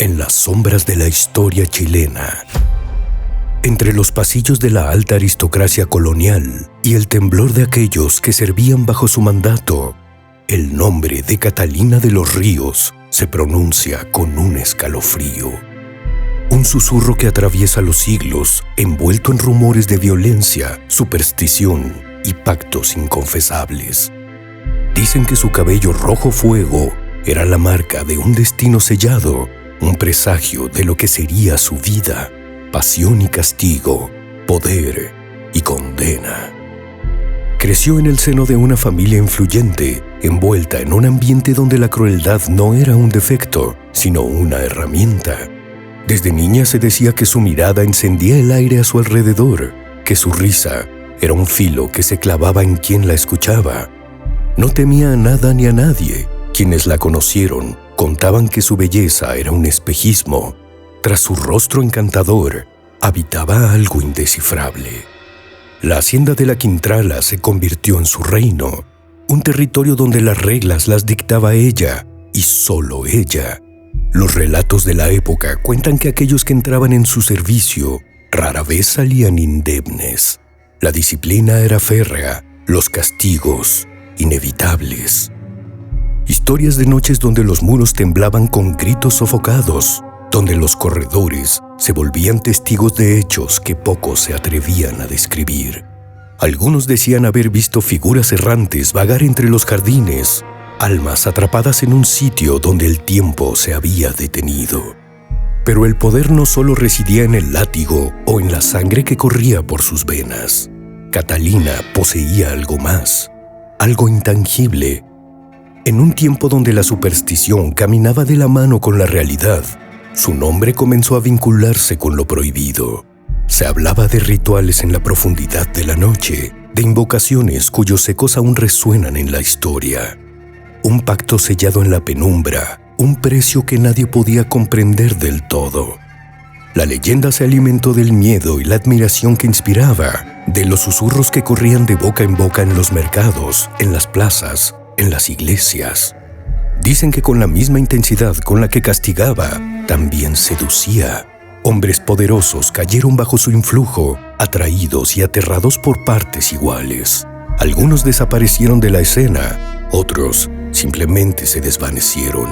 en las sombras de la historia chilena. Entre los pasillos de la alta aristocracia colonial y el temblor de aquellos que servían bajo su mandato, el nombre de Catalina de los Ríos se pronuncia con un escalofrío. Un susurro que atraviesa los siglos, envuelto en rumores de violencia, superstición y pactos inconfesables. Dicen que su cabello rojo fuego era la marca de un destino sellado, un presagio de lo que sería su vida, pasión y castigo, poder y condena. Creció en el seno de una familia influyente, envuelta en un ambiente donde la crueldad no era un defecto, sino una herramienta. Desde niña se decía que su mirada encendía el aire a su alrededor, que su risa era un filo que se clavaba en quien la escuchaba. No temía a nada ni a nadie. Quienes la conocieron contaban que su belleza era un espejismo. Tras su rostro encantador, habitaba algo indescifrable. La hacienda de la Quintrala se convirtió en su reino, un territorio donde las reglas las dictaba ella, y solo ella. Los relatos de la época cuentan que aquellos que entraban en su servicio rara vez salían indemnes. La disciplina era férrea, los castigos inevitables. Historias de noches donde los muros temblaban con gritos sofocados, donde los corredores se volvían testigos de hechos que pocos se atrevían a describir. Algunos decían haber visto figuras errantes vagar entre los jardines, almas atrapadas en un sitio donde el tiempo se había detenido. Pero el poder no solo residía en el látigo o en la sangre que corría por sus venas. Catalina poseía algo más, algo intangible. En un tiempo donde la superstición caminaba de la mano con la realidad, su nombre comenzó a vincularse con lo prohibido. Se hablaba de rituales en la profundidad de la noche, de invocaciones cuyos ecos aún resuenan en la historia. Un pacto sellado en la penumbra, un precio que nadie podía comprender del todo. La leyenda se alimentó del miedo y la admiración que inspiraba, de los susurros que corrían de boca en boca en los mercados, en las plazas, en las iglesias. Dicen que con la misma intensidad con la que castigaba, también seducía. Hombres poderosos cayeron bajo su influjo, atraídos y aterrados por partes iguales. Algunos desaparecieron de la escena, otros simplemente se desvanecieron.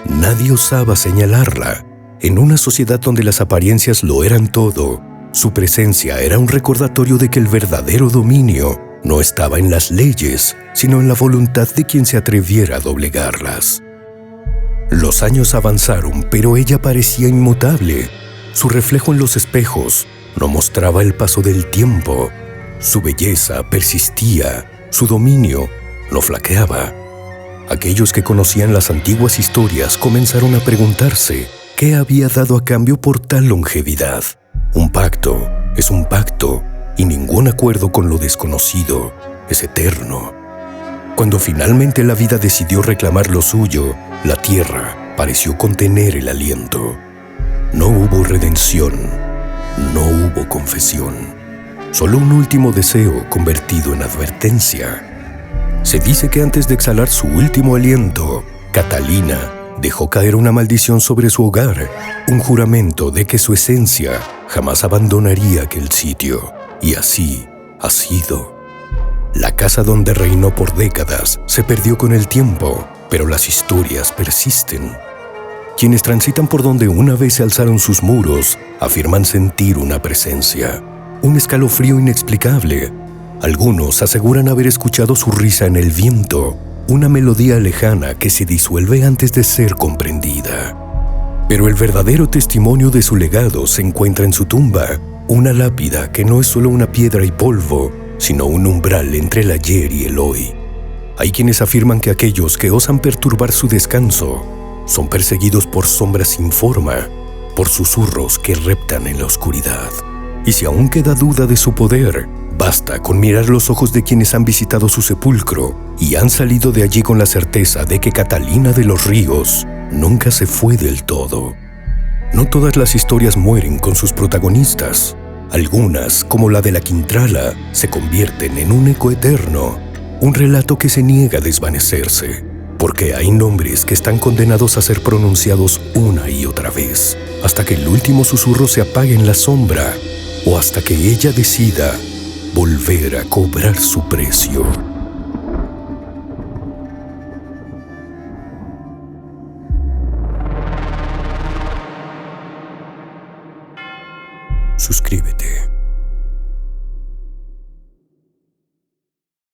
Nadie osaba señalarla. En una sociedad donde las apariencias lo eran todo, su presencia era un recordatorio de que el verdadero dominio no estaba en las leyes, sino en la voluntad de quien se atreviera a doblegarlas. Los años avanzaron, pero ella parecía inmutable. Su reflejo en los espejos no mostraba el paso del tiempo. Su belleza persistía, su dominio no flaqueaba. Aquellos que conocían las antiguas historias comenzaron a preguntarse qué había dado a cambio por tal longevidad. Un pacto es un pacto, y ningún acuerdo con lo desconocido es eterno. Cuando finalmente la vida decidió reclamar lo suyo, la tierra pareció contener el aliento. No hubo redención, no hubo confesión, solo un último deseo convertido en advertencia. Se dice que antes de exhalar su último aliento, Catalina dejó caer una maldición sobre su hogar, un juramento de que su esencia jamás abandonaría aquel sitio. Y así ha sido. La casa donde reinó por décadas se perdió con el tiempo, pero las historias persisten. Quienes transitan por donde una vez se alzaron sus muros afirman sentir una presencia, un escalofrío inexplicable. Algunos aseguran haber escuchado su risa en el viento, una melodía lejana que se disuelve antes de ser comprendida. Pero el verdadero testimonio de su legado se encuentra en su tumba, una lápida que no es solo una piedra y polvo, sino un umbral entre el ayer y el hoy. Hay quienes afirman que aquellos que osan perturbar su descanso son perseguidos por sombras sin forma, por susurros que reptan en la oscuridad. Y si aún queda duda de su poder, basta con mirar los ojos de quienes han visitado su sepulcro y han salido de allí con la certeza de que Catalina de los Ríos nunca se fue del todo. No todas las historias mueren con sus protagonistas. Algunas, como la de la Quintrala, se convierten en un eco eterno, un relato que se niega a desvanecerse. porque hay nombres que están condenados a ser pronunciados una y otra vez, hasta que el último susurro se apague en la sombra, o hasta que ella decida volver a cobrar su precio. Suscríbete.